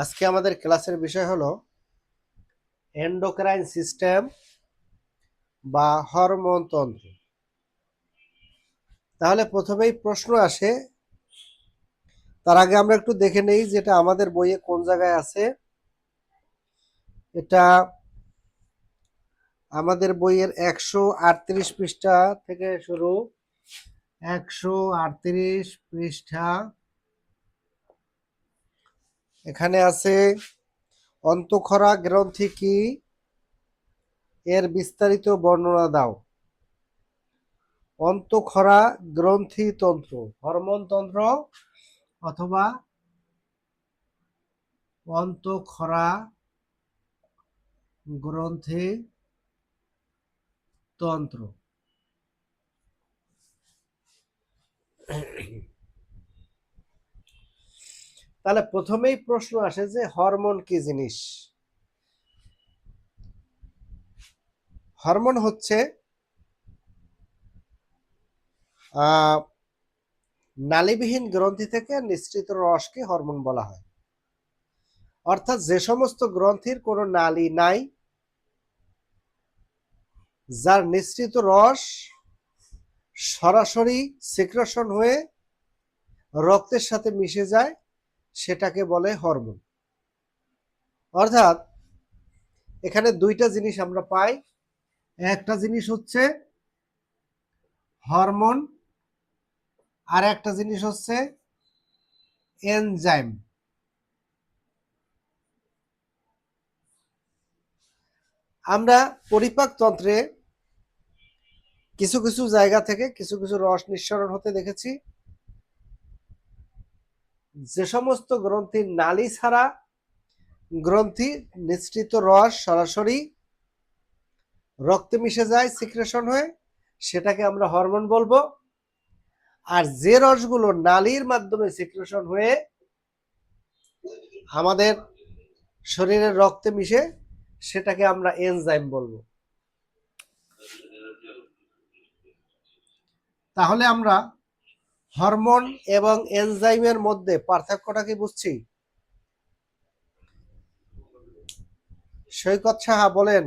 আজকে আমাদের ক্লাসের বিষয় হলো এন্ডোক্রাইন সিস্টেম বা হরমোন তন্ত্র। তাহলে প্রথমেই প্রশ্ন আসে, তার আগে আমরা একটু দেখে নেই যেটা আমাদের বইয়ে কোন জায়গায় আছে। এটা আমাদের বইয়ের 138 পৃষ্ঠা থেকে শুরু। 138 পৃষ্ঠা, এখানে আছে অন্তঃক্ষরা গ্রন্থি কি, এর বিস্তারিত বর্ণনা দাও। অন্তঃক্ষরা গ্রন্থি তন্ত্র, হরমোন তন্ত্র অথবা অন্তঃক্ষরা গ্রন্থি তন্ত্র। তাহলে প্রথমেই প্রশ্ন আসে যে হরমোন কি জিনিস। হরমোন হচ্ছে নালীবিহীন গ্রন্থি থেকে নিঃসৃত রসকে হরমোন বলা হয়। অর্থাৎ যে সমস্ত গ্রন্থির কোনো নালী নাই, যার নিঃসৃত রস সরাসরি সিক্রেশন হয়ে রক্তের সাথে মিশে যায়, সেটাকে বলে হরমোন। অর্থাৎ এখানে দুইটা জিনিস আমরা পাই। একটা জিনিস হচ্ছে হরমোন, আর একটা জিনিস হচ্ছে এনজাইম। আমরা পরিপাক তন্ত্রে কিছু কিছু জায়গা থেকে কিছু কিছু রস নিঃসরণ হতে দেখেছি। যে সমস্ত গ্রন্থির নালী ছাড়া গ্রন্থি নিঃসৃত রস সরাসরি রক্তে মিশে যায় সিক্রেশন হয়ে, সেটাকে আমরা হরমোন বলবো। আর যে রসগুলো নালীর মাধ্যমে সিক্রেশন হয়ে আমাদের শরীরের রক্তে মিশে, সেটাকে আমরা এনজাইম বলবো। তাহলে আমরা হরমোন এবং এনজাইমের মধ্যে পার্থক্যটা কি বুঝছি? সৈকত সাহা বলেন।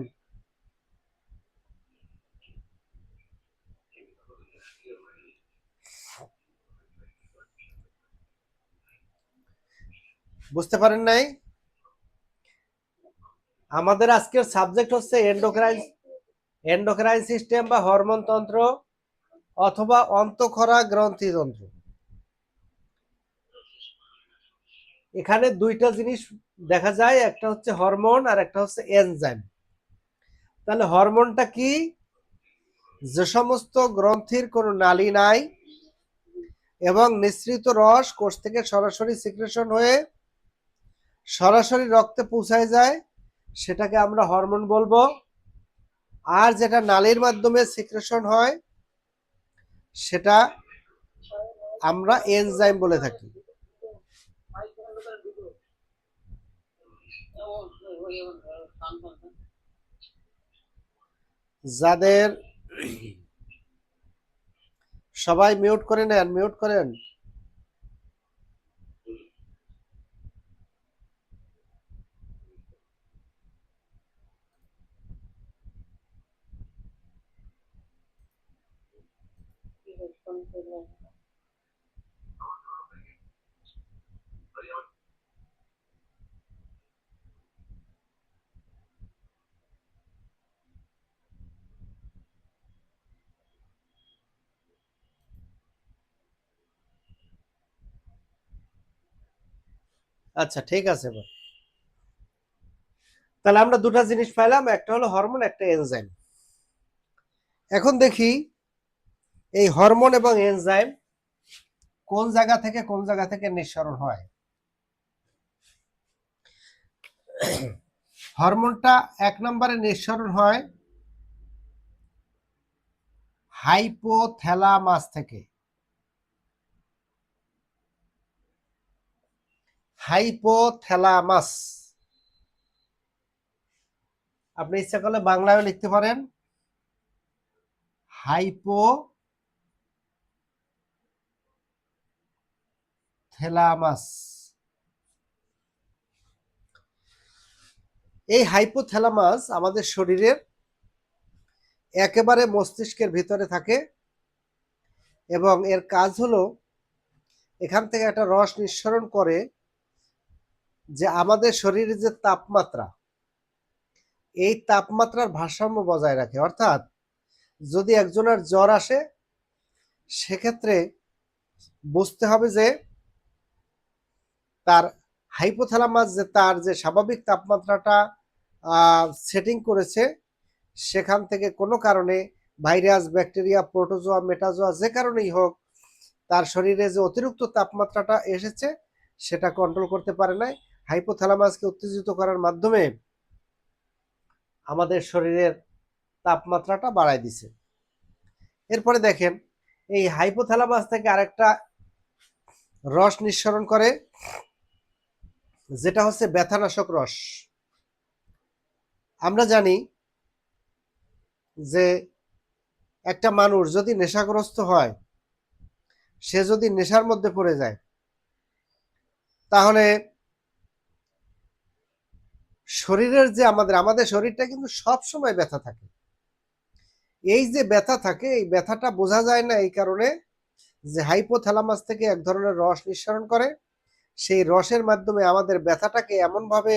বুঝতে পারেন নাই? আমাদের আজকের সাবজেক্ট হচ্ছে এন্ডোক্রাইন সিস্টেম বা হরমোন তন্ত্র অথবা অন্তঃক্ষরা গ্রন্থিতন্ত্র। এখানে দুইটা জিনিস দেখা যায়, একটা হচ্ছে হরমোন আর একটা হচ্ছে এনজাইম। তাহলে হরমোনটা কি? যে সমস্ত গ্রন্থির কোনো নালী নাই এবং নিঃসৃত রস কোষ থেকে সরাসরি সিক্রেশন হয়ে সরাসরি রক্তে পৌঁছায় যায়, সেটাকে আমরা হরমোন বলবো। আর যেটা নালীর মাধ্যমে সিক্রেশন হয়, সেটা আমরা এনজাইম বলে থাকি। যাদের সবাই মিউট করে নেন, মিউট করেন। আচ্ছা, ঠিক আছে। তাহলে আমরা দুটা জিনিস পাইলাম, একটা হলো হরমোন, একটা এনজাইম। এখন দেখি এই হরমোন এবং এনজাইম কোন জায়গা থেকে কোন জায়গা থেকে নিঃসরণ হয়। হরমোনটা এক নম্বরে নিঃসরণ হয় হাইপোথ্যালামাস থেকে। হাইপোথ্যালামাস, আপনি ইচ্ছা করলে বাংলায় লিখতে পারেন হাইপোথ্যালামাস। এই হাইপোথ্যালামাস আমাদের শরীরের একেবারে মস্তিষ্কের ভিতরে থাকে এবং এর কাজ হলো এখান থেকে একটা রস নিঃসরণ করে যে আমাদের শরীরের যে তাপমাত্রা, এই তাপমাত্রার ভারসাম্য বজায় রাখে। অর্থাৎ যদি একজনের জ্বর আসে, সেক্ষেত্রে বুঝতে হবে যে তার হাইপোথ্যালামাস যে তার যে স্বাভাবিক তাপমাত্রাটা সেটিং করেছে, সেখান থেকে কোনো কারণে ভাইরাস, ব্যাকটেরিয়া, প্রোটোজোয়া, মেটাজোয়া যে কারণেই হোক তার শরীরে যে অতিরিক্ত তাপমাত্রাটা এসেছে সেটা কন্ট্রোল করতে পারে নাই। হাইপোথ্যালামাসকে উত্তেজিত করার মাধ্যমে আমাদের শরীরের তাপমাত্রাটা বাড়ায় দিছে। এরপরে দেখেন এই হাইপোথ্যালামাস থেকে আরেকটা রস নিঃসরণ করে, যেটা হচ্ছে ব্যথানাশক রস। আমরা জানি যে একটা মানুষ যদি নেশাগ্রস্ত হয়, সে যদি নেশার মধ্যে পড়ে যায়, তাহলে শরীরের যে আমাদের শরীরটা কিন্তু সব সময় ব্যথা থাকে। এই যে ব্যথা থাকে, এই ব্যথাটা বোঝা যায় না এই কারণে যে হাইপোথ্যালামাস থেকে এক ধরনের রস নিঃসরণ করে। সেই রসের মাধ্যমে আমাদের ব্যথাটাকে এমনভাবে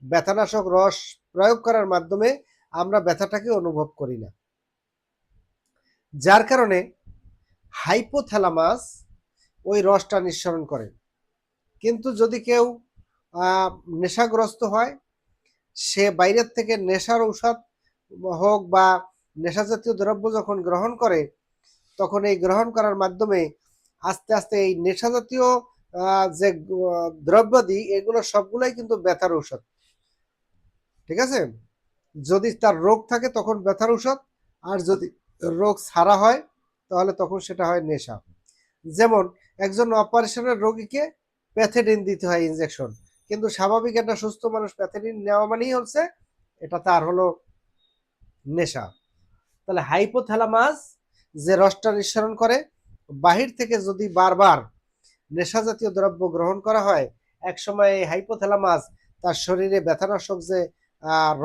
ব্যথানাশক রস প্রয়োগ করার মাধ্যমে আমরা ব্যথাটাকে অনুভব করি না, যার কারণে হাইপোথ্যালামাস ওই রসটা নিঃসরণ করে। কিন্তু যদি কেউ নেশাগ্রস্ত হয়, সে বাইরের থেকে নেশার ঔষধ হোক বা নেশা জাতীয় দ্রব্য যখন গ্রহণ করে, তখন এই গ্রহণ করার মাধ্যমে আস্তে আস্তে এই নেশা জাতীয় যে দ্রব্যাদি, এগুলো সবগুলাই কিন্তু ব্যথার ঔষধ। ঠিক আছে? যদি তার রোগ থাকে তখন ব্যথার ঔষধ, আর যদি রোগ ছাড়া হয় তাহলে তখন সেটা হয় নেশা। যেমন একজন অপারেশনের রোগীকে প্যাথেডিন দিতে হয় ইনজেকশন, কিন্তু স্বাভাবিক একটা সুস্থ মানুষ প্যাথেডিন নেওয়া মানেই হচ্ছে এটা তার হলো নেশা। তাহলে হাইপোথ্যালামাস যে রসটা নিঃসরণ করে, বাহির থেকে যদি বারবার নেশা জাতীয় দ্রব্য গ্রহণ করা হয়, একসময় এই হাইপোথ্যালামাস তার শরীরে ব্যথানাশক যে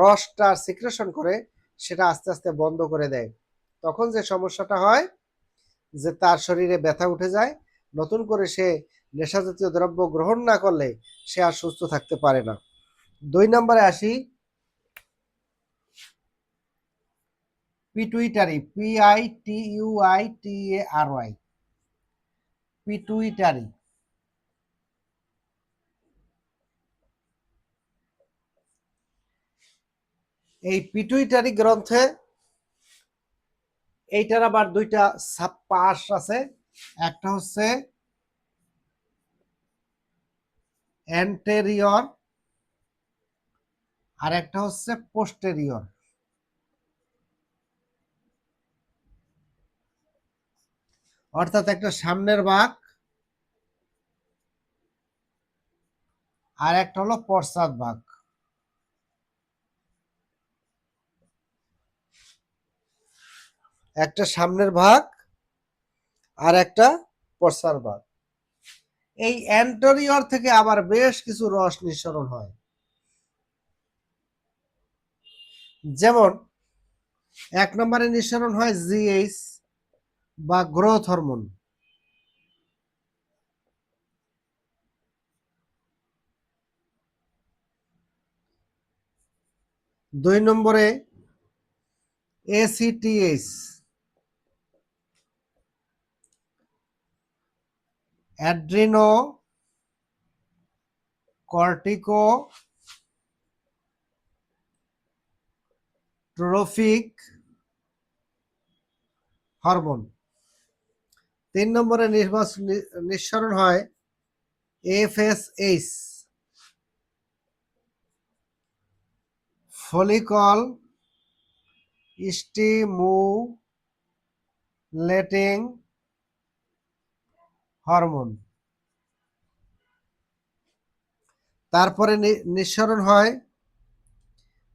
রসটা সিক্রেশন করে, সেটা আস্তে আস্তে বন্ধ করে দেয়। তখন যে সমস্যাটা হয় যে তার শরীরে ব্যথা উঠে যায়, নতুন করে সে নেশা জাতীয় দ্রব্য গ্রহণ না করলে সে আর সুস্থ থাকতে পারে না। 2 নম্বরে আসি, পিটুইটারি, PITUITARY, পিটুইটারি। এই পিটুইটারি গ্রন্থে এইটার আবার দুইটা পাশ আছে। একটা হচ্ছে অ্যান্টেরিয়র আর একটা হচ্ছে পোস্টেরিয়র। অর্থাৎ একটা সামনের ভাগ আর একটা হলো পশ্চাৎ ভাগ। একটা সামনের ভাগ আর একটা পশ্চাৎ ভাগ। এই অ্যান্টেরিয়র থেকে আবার বেশ কিছু রস নিঃসরণ হয়। যেমন 1 নম্বরে নিঃসরণ হয় জিএইচ বা গ্রোথ হরমোন। 2 নম্বরে ACTH, adrenocorticotrophic hormone. 3 নম্বরে নিঃসরণ হয় FSH, ফলিকল স্টিমুলেটিং হরমোন। তারপরে নিঃসরণ হয়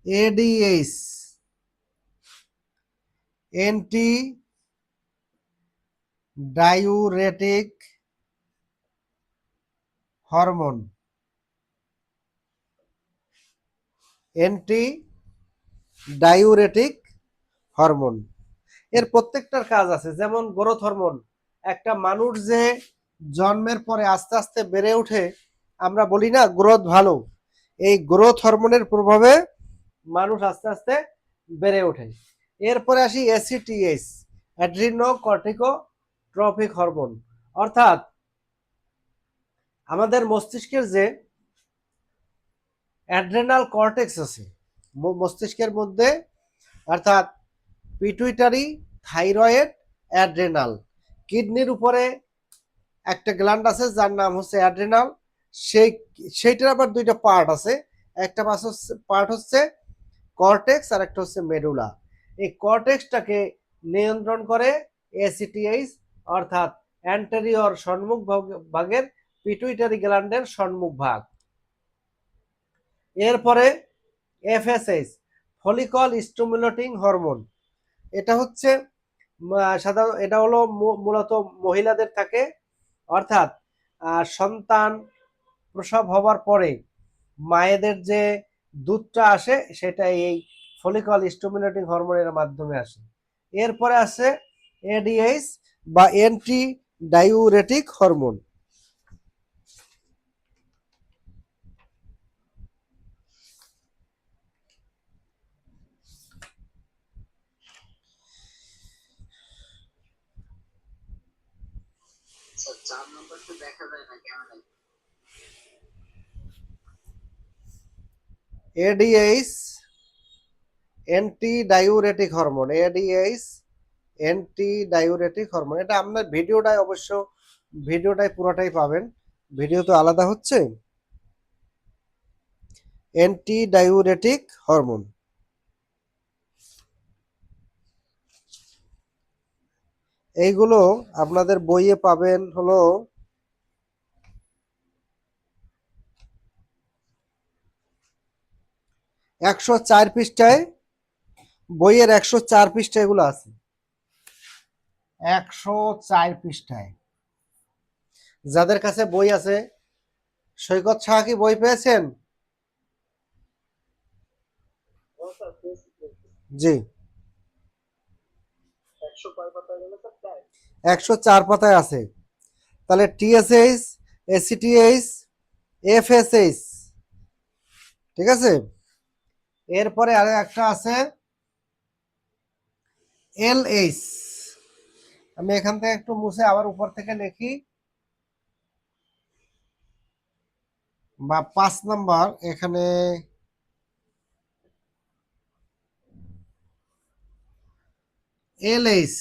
ADH, anti diuretic hormone. Anti diuretic hormone. এর প্রত্যেকটার কাজ আছে, যেমন গ্রোথ হরমোন। একটা মানুষ যে জন্মের পরে আস্তে আস্তে বেড়ে ওঠে, আমরা বলি না গ্রোথ ভালো, এই গ্রোথ হরমোনের প্রভাবে মানুষ আস্তে আস্তে বেড়ে ওঠে। এরপরে আসি এসিটিএইচ, অ্যাড্রিনো কর্টিকোট্রপিক হরমোন। অর্থাৎ আমাদের মস্তিষ্কের যে অ্যাড্রেনাল কর্টেক্স আছে মস্তিষ্কের মধ্যে, অর্থাৎ পিটুইটারি, থাইরয়েড, অ্যাড্রেনাল, কিডনির উপরে একটা গ্ল্যান্ড আছে যার নাম হচ্ছে অ্যাড্রেনাল। সেইটার আবার দুইটা পার্ট আছে, একটা পার্ট হচ্ছে কর্টেক্স আর একটা হচ্ছে মেডুলা। এই কর্টেক্সটাকে নিয়ন্ত্রণ করে এসিটিএইচ, অর্থাৎ অ্যান্টেরিয়র সম্মুখ ভাগের পিটুইটারি গ্ল্যান্ডের সম্মুখ ভাগ। এরপরে এফএসএইচ, ফলিকল স্টিমুলেটিং হরমোন। এটা হচ্ছে সাধারণ, এটা হলো মূলত মহিলাদের থাকে, অর্থাৎ সন্তান প্রসব হবার পরে মায়েদের যে দুধটা আসে সেটা এই ফলিকল স্টিমুলেটিং হরমোনের মাধ্যমে আসে। এরপরে আসে এডিএইচ বা anti diuretic hormone. ADH anti diuretic hormone, ADH anti diuretic hormone. এটা আপনার ভিডিওটাই অবশ্য, ভিডিওটাই পুরোটাই পাবেন, ভিডিও তো আলাদা হচ্ছে। অ্যান্টি ডাইউরেটিক হরমোন এইগুলো আপনাদের বইয়ে পাবেন হলো 104 পৃষ্ঠায়, বইয়ের 104 পৃষ্ঠায় এগুলো আছে, 104 পৃষ্ঠায়। যাদের কাছে বই আছে, সৈকত শাহ কি বই পেয়েছেন? জি, 104 পাতায় আছে। তাহলে টিএসএইচ, এসিটিএইচ, এফএসএইচ, ঠিক আছে। এরপরে আরো একটা আছে এলএইচ। আমি এখান থেকে একটু মুছে আবার উপর থেকে লিখি, বা 5 নাম্বার এখানে এলএইচ,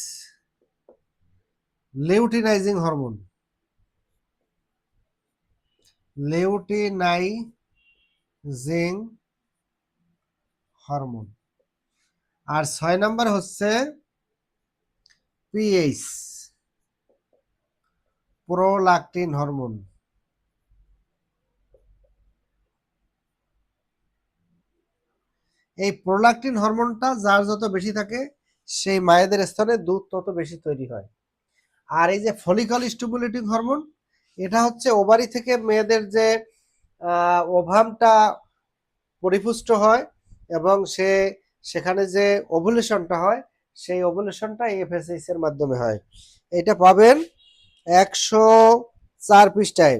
লেউটিনাইজিং হরমোন, লেউটিনাইজিং হরমোন। আর 6 নাম্বার হচ্ছে পিএইচ, প্রোল্যাকটিন হরমোন। এই প্রোল্যাকটিন হরমোনটা যার যত বেশি থাকে সেই মায়েদের স্তনে দুধ তত বেশি তৈরি হয়। আর এই যে ফলিকল স্টিমুলেটিং হরমোন, এটা হচ্ছে ওভারি থেকে মেয়েদের যে ওভামটা পরিপুষ্ট হয় এবং সেখানে যে ওভুলেশনটা হয়, সেই ওভুলেশনটা এফএসএইচ এর মাধ্যমে হয়। এটা পাবেন 104 পৃষ্ঠায়।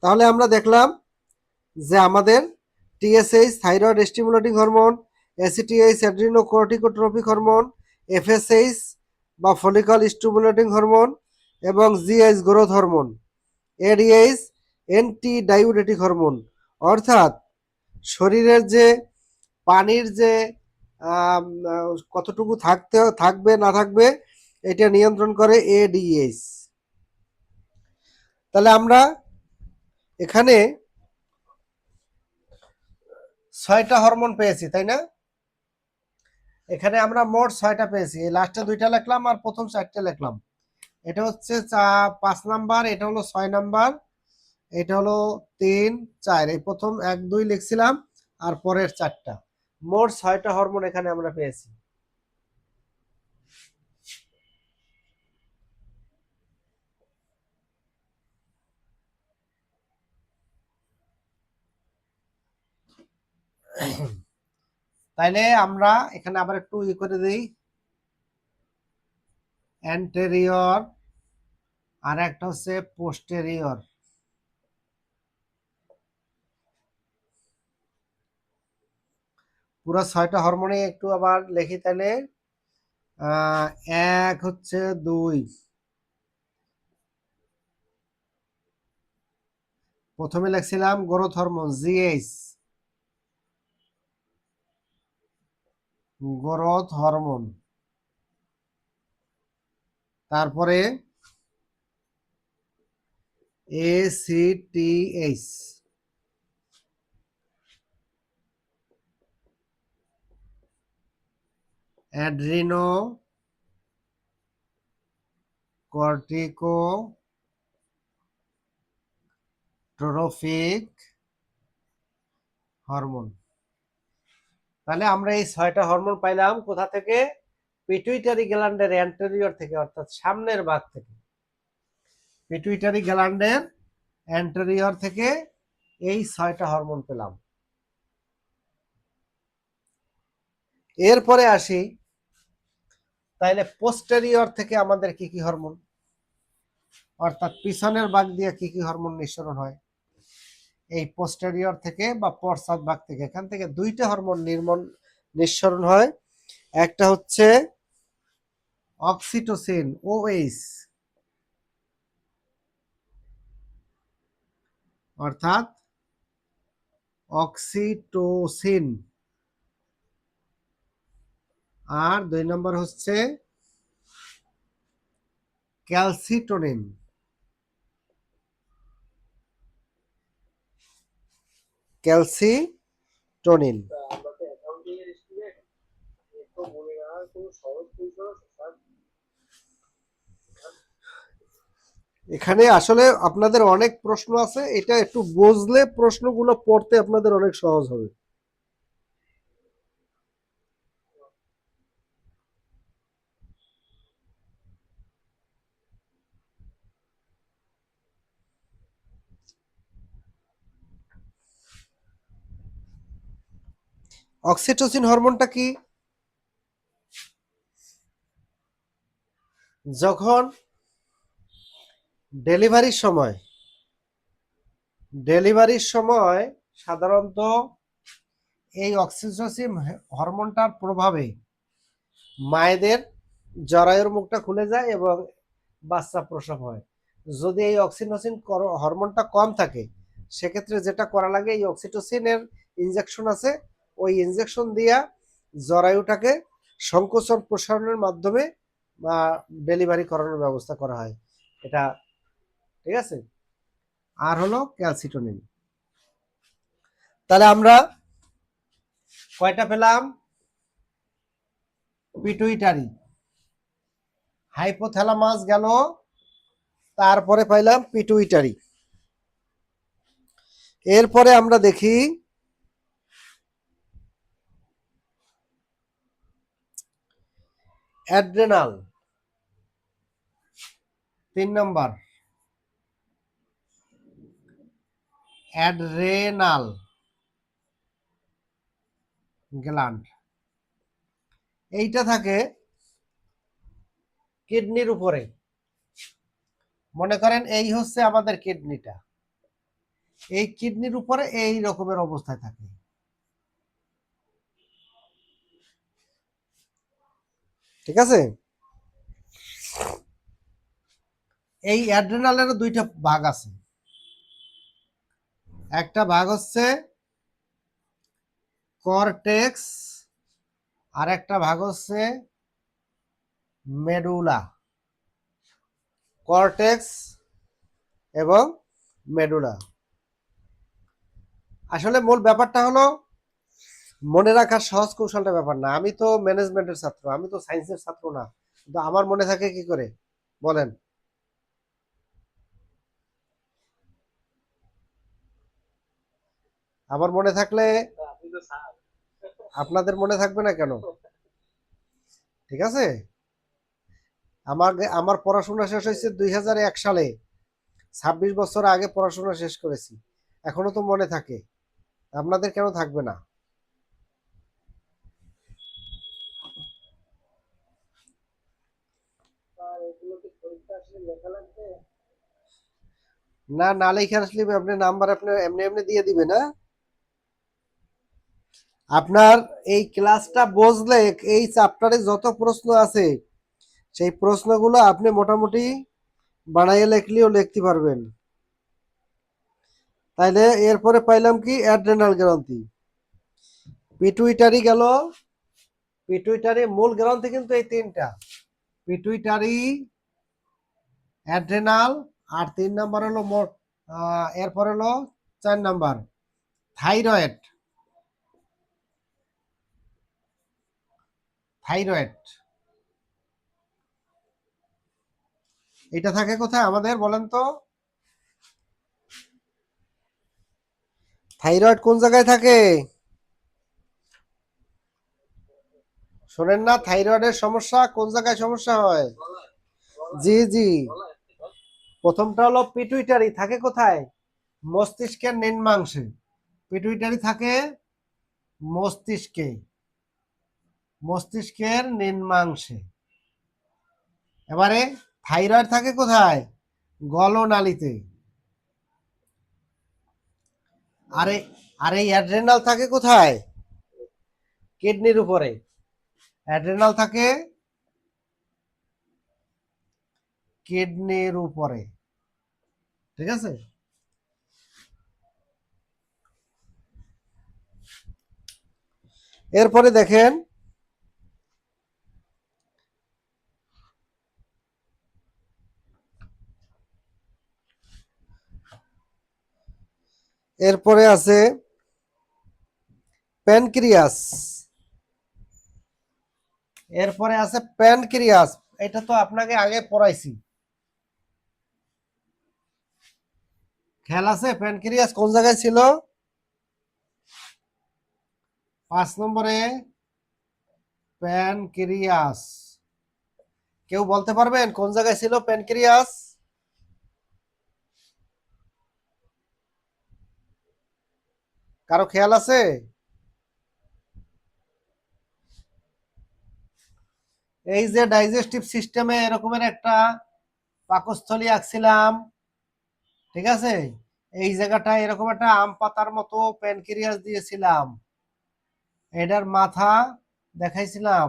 তাহলে আমরা দেখলাম যে আমাদের TSH thyroid stimulating hormone, ACTH adrenocorticotropic hormone, FSH বা ফলিকল স্টিমুলেটিং হরমোন এবং GH growth hormone, ADH anti diuretic hormone. অর্থাৎ শরীরের যে পানির যে কতটুকু থাকবে না থাকবে এটা নিয়ন্ত্রণ করে এডিএইচ। তাহলে আমরা এখানে 6টা হরমোন পেয়েছি, তাই না? এখানে আমরা মোট 6টা পেয়েছি, লাস্টে 2টা লিখলাম আর প্রথম 4টা লিখলাম। এটা হচ্ছে 5 নাম্বার, এটা হলো 6 নাম্বার, এটা হলো 3, 4। এই প্রথম 1, 2 লিখছিলাম আর পরের 4টা, মোট 6টা হরমোন এখানে আমরা পেয়েছি। তাইলে আমরা এখানে আবার একটু করে দিই, অ্যান্টেরিয়র আর একটা হচ্ছে পোস্টেরিয়র। পুরো 6টা হরমোনে একটু আবার লিখি তাহলে। এক হচ্ছে 2, প্রথমে লিখছিলাম growth hormone GH, growth hormone. তারপরে ACTH, adrenocorticotrophic hormone. তাহলে আমরা এই 6টা হরমোন পাইলাম কোথা থেকে? পিটুইটারি গ্ল্যান্ডের অ্যান্টেরিয়র থেকে, অর্থাৎ সামনের ভাগ থেকে। পিটুইটারি গ্ল্যান্ডের অ্যান্টেরিয়র থেকে এই 6টা হরমোন পেলাম। এরপরে আসি, তাইলে পোস্টেরিয়র থেকে আমাদের কি কি হরমোন, অর্থাৎ পিছনের ভাগ দিয়ে কি কি হরমোন নিঃসরণ হয়? এই পোস্টেরিয়র থেকে বা পশ্চাৎ ভাগ থেকে, এখান থেকে 2টা হরমোন নিঃসরণ হয়। একটা হচ্ছে অক্সিটোসিন, OH, অর্থাৎ অক্সিটোসিন। আর 2 নম্বর হচ্ছে ক্যালসিটোনিন। ক্যালসিটোনিন। এখানে আসলে আপনাদের অনেক প্রশ্ন আছে, এটা একটু বুঝলে প্রশ্নগুলো পড়তে আপনাদের অনেক সহজ হবে। অক্সিটোসিন হরমোনটা কি? যখন ডেলিভারির সময় সাধারণত এই অক্সিটোসিন হরমোনটার প্রভাবে মায়েদের জরায়ুর মুখটা খুলে যায় এবং বাচ্চা প্রসব হয়। যদি এই অক্সিটোসিন হরমোনটা কম থাকে, সেক্ষেত্রে যেটা করা লাগে, এই অক্সিটোসিনের ইনজেকশন আছে, ওই ইনজেকশন দিয়া জরায়ুটাকে সংকোচন প্রসারণের মাধ্যমে বা ডেলিভারি করানোর ব্যবস্থা করা হয়। এটা ঠিক আছে। আর হলো ক্যালসিটোনিন। তাহলে আমরা কয়টা পেলাম? পিটুইটারি, হাইপোথ্যালামাস গেল, তারপরে পাইলাম পিটুইটারি। এরপরে আমরা দেখি অ্যাড্রেনাল, 3 নম্বর অ্যাড্রেনাল গ্ল্যান্ড। এইটা থাকে কিডনির উপরে। মনে করেন এই হচ্ছে আমাদের কিডনিটা, এই কিডনির উপরে এই রকমের অবস্থায় থাকে। ঠিক আছে। এই অ্যাড্রেনালের 2টা ভাগ আছে। একটা ভাগ হচ্ছে কর্টেক্স, আর একটা ভাগ হচ্ছে মেডুলা। কর্টেক্স এবং মেডুলা। আসলে মূল ব্যাপারটা হলো মনে রাখার সহজ কৌশলটা ব্যাপার না। আমি তো ম্যানেজমেন্টের ছাত্র, আমি তো সায়েন্সের ছাত্র না, কিন্তু আমার মনে থাকে কি করে বলেন? আমার মনে থাকলে আপনাদের মনে থাকবে না কেন? ঠিক আছে। আমার পড়াশোনা শেষ হয়েছে 2001 সালে, 26 বছর আগে পড়াশোনা শেষ করেছি, এখনো তো মনে থাকে, আপনাদের কেন থাকবে না? না, না লেখা আসলে আপনি নাম্বার আপনি এমনি এমনি দিয়ে দিবে না। আপনার এই ক্লাসটা বুঝলে এই চ্যাপ্টারে যত প্রশ্ন আছে সেই প্রশ্নগুলো আপনি মোটামুটি বানাইয়ে লিখলেও লিখতে পারবেন। তাইলে এরপরে পাইলাম কি অ্যাড্রেনাল গ্রন্থি। পিটুইটারি গেল, পিটুইটারি মূল গ্রন্থি কিন্তু এই তিনটা, পিটুইটারি, অ্যাড্রেনাল, আর 3 নাম্বার হলো এরপর হলো 4 নাম্বার থাইরয়েড। থাইরয়েড এটা থাকে কোথায় আমাদের বলেন তো? থাইরয়েড কোন জায়গায় থাকে? শোনেন না, থাইরয়েডের সমস্যা কোন জায়গায় সমস্যা হয়? জি জি, প্রথমটা হলো পিটুইটারি, থাকে কোথায়? মস্তিষ্কের নিম্নাংশে। পিটুইটারি থাকে মস্তিষ্কে, মস্তিষ্কের নিম্নাংশে। এবারে থাইরয়েড থাকে কোথায়? গলনালীতে। আরে আরে অ্যাড্রেনাল থাকে কোথায়? কিডনির উপরে। অ্যাড্রেনাল থাকে কিডনির উপরে, ঠিক আছে? এরপরে দেখেন এরপরে আছে প্যানক্রিয়াস। এরপরে আছে প্যানক্রিয়াস, এটা তো আপনাকে আগে পড়াইছি, খেয়াল আছে? প্যানক্রিয়াস কোন জায়গায় ছিল? 5 নম্বরে প্যানক্রিয়াস। কেউ বলতে পারবেন কোন জায়গায় ছিল প্যানক্রিয়াস? কারো খেয়াল আছে? এই যে ডাইজেস্টিভ সিস্টেমে এরকমের একটা পাকস্থলী আঁকছিলাম, ঠিক আছে? এই জায়গাটায় এরকম একটা আম পাতার মতো প্যানক্রিয়াস দিয়েছিলাম, এটার মাথা দেখাইছিলাম,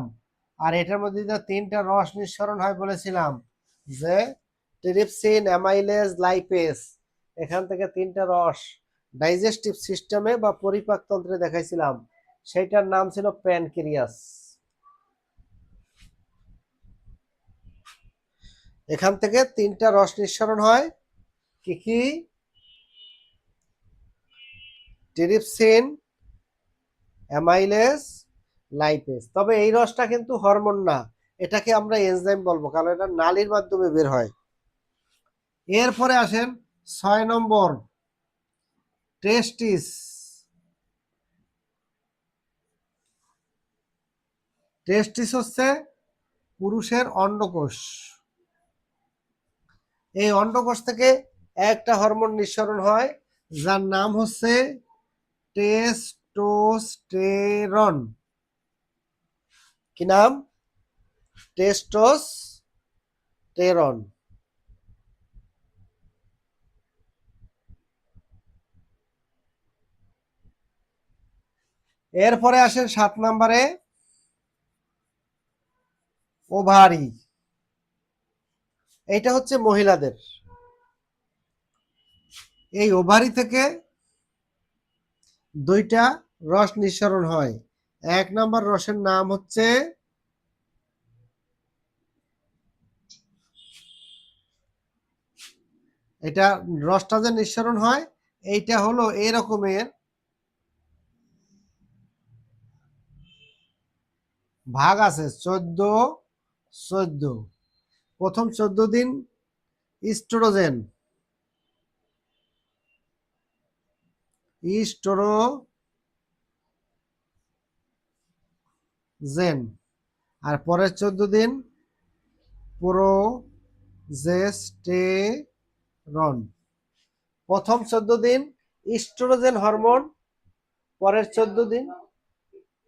আর এটার মধ্যে যে 3টা রস নিঃসরণ হয় বলেছিলাম, যে ট্রিপসিন, অ্যামাইলেজ, লাইপেজ, এখান থেকে 3টা রস ডাইজেস্টিভ সিস্টেমে বা পরিপাকতন্ত্রে দেখাইছিলাম, সেইটার নাম ছিল প্যানক্রিয়াস। এখান থেকে 3টা রস নিঃসরণ হয়, কি কি? Trypsin, amylase, lipase. তবে এই রসটা কিন্তু হরমোন না, এটাকে আমরা এনজাইম বলবো, কারণ এটা নালীর মাধ্যমে বের হয়। এরপরে আসেন 6 নম্বর টেস্টিস। টেস্টিস হচ্ছে পুরুষের অন্ডকোষ। এই অন্ডকোষ থেকে একটা হরমোন নিঃসরণ হয় যার নাম হচ্ছে টেস্টোস্টেরন। কি নাম? টেস্টোস্টেরন। এরপরে আসেন 7 নম্বরে ওভারি। এইটা হচ্ছে মহিলাদের। এই ওভারি থেকে 2টা রস নিঃসরণ হয়। 1 নম্বর রসের নাম হচ্ছে এটা, রসটা যে নিঃসরণ হয় এইটা হলো এরকমের, ভাগ আছে 14। প্রথম 14 দিন ইস্ট্রোজেন, ইস্ট্রোজেন, আর পরের 14 দিন প্রোজেস্টেরন। প্রথম 14 দিন ইস্ট্রোজেন হরমোন, পরের 14 দিন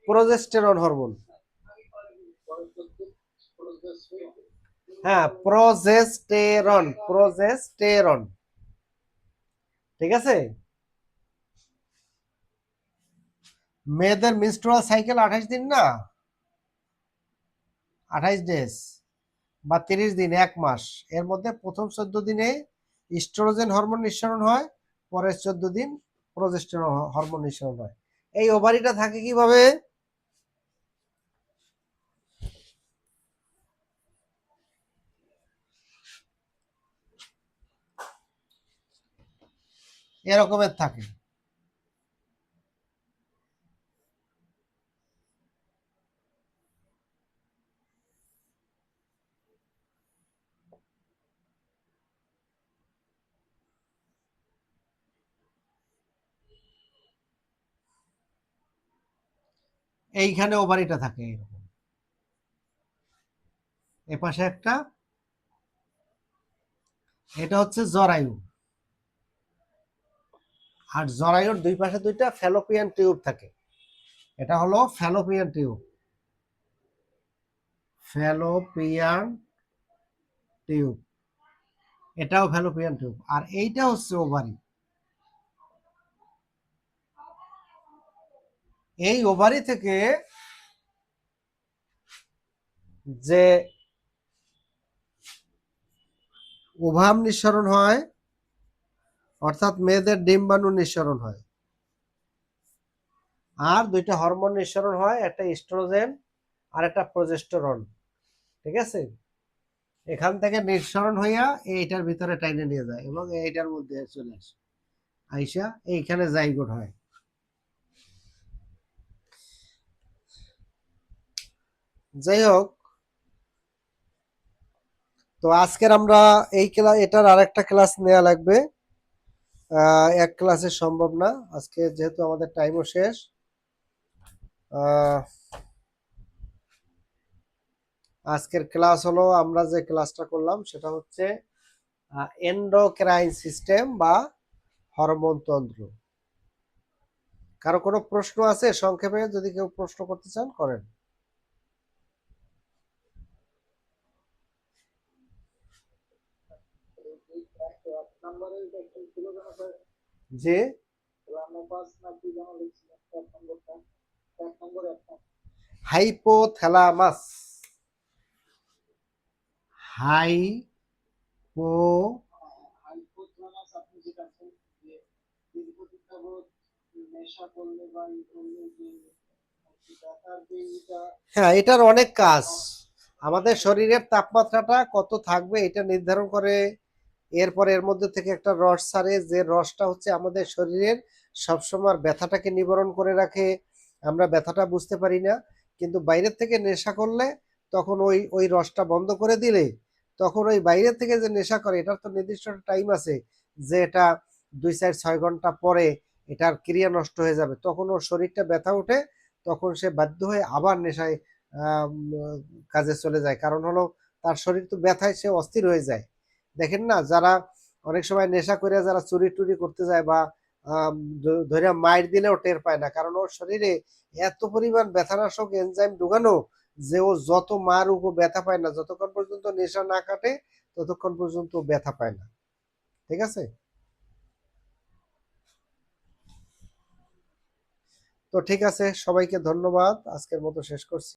প্রোজেস্টেরন হরমোন। হ্যাঁ, প্রজেস্টেরন, প্রজেস্টেরন। ঠিক আছে। মেয়েদের মেনস্ট্রুয়াল সাইকেল 28 দিন না, 28 ডেজ বা 30 দিন, 1 মাস। এর মধ্যে প্রথম 14 দিনে ইস্ট্রোজেন হরমোন নিঃসরণ হয়, পরের 14 দিন প্রজেস্টেরন হরমোন নিঃসরণ হয়। এই ওভারিটা থাকে কিভাবে? এরকমের থাকে। এইখানে ওভারিটা থাকে এরকম, এপাশে একটা, এটা হচ্ছে জরায়ু। আর জরায়ুর দুই পাশে দুইটা ফ্যালোপিয়ান টিউব থাকে। এটা হলো ফ্যালোপিয়ান টিউব, ফ্যালোপিয়ান টিউব। এটাও ফ্যালোপিয়ান টিউব। আর এইটা হচ্ছে ওভারি। এই ওভারি থেকে যে ওভাম নিঃসরণ হয়, অর্থাৎ মেয়েদের ডিম্বাণু নিঃসরণ হয়, আর দুইটা হরমোন নিঃসরণ হয়, একটা ইস্ট্রোজেন আর একটা প্রজেস্টেরন। ঠিক আছে। এখান থেকে নিঃসরণ হইয়া এইটার ভিতরে টাইনে নিয়ে যায় এবং এইটার মধ্যে চলে আসে, আইসা এইখানে জাইগোট হয়। যাই হোক, তো আজকের আমরা এই ক্লাস, এটার আরেকটা ক্লাস নেওয়া লাগবে। এক ক্লাসে সম্ভব না আজকে, যেহেতু আমাদের টাইমও শেষ। আজকের ক্লাস হলো, আমরা যে ক্লাসটা করলাম সেটা হচ্ছে এন্ডোক্রাইন সিস্টেম বা হরমোন তন্ত্র। কারো কোনো প্রশ্ন আছে? সংক্ষেপে যদি কেউ প্রশ্ন করতে চান করেন। যে হাইপোথ্যালামাস, হাইপো, হ্যাঁ, এটার অনেক কাজ। আমাদের শরীরের তাপমাত্রাটা কত থাকবে এটা নির্ধারণ করে। এরপর এর মধ্যে থেকে একটা রস ছাড়ে, যে রসটা হচ্ছে আমাদের শরীরের সবসময় ব্যথাটাকে নিবারণ করে রাখে। আমরা ব্যথাটা বুঝতে পারি না, কিন্তু বাইরের থেকে নেশা করলে তখন ওই ওই রসটা বন্ধ করে দিলে তখন ওই বাইরের থেকে যে নেশা করে, এটার তো নির্দিষ্ট টাইম আছে যে এটা 2, 4, 6 ঘন্টা পরে এটার ক্রিয়া নষ্ট হয়ে যাবে, তখন ওর শরীরটা ব্যথা উঠে, তখন সে বাধ্য হয়ে আবার নেশায় কাজে চলে যায়। কারণ হলো তার শরীর তো ব্যথায় সে অস্থির হয়ে যায়। দেখেন না, যারা অনেক সময় নেশা করে যারা চুরি টুরি করতে যায় বা ধরে মাইর দিলেও টের পায় না, কারণ ওর শরীরে এত পরিমাণ ব্যথানাশক এনজাইম ঢুকানো যে ও যত মারুক ও ব্যথা পায় না, যতক্ষণ পর্যন্ত নেশা না কাটে ততক্ষণ পর্যন্ত ব্যথা পায় না। ঠিক আছে। তো ঠিক আছে, সবাইকে ধন্যবাদ, আজকের মতো শেষ করছি।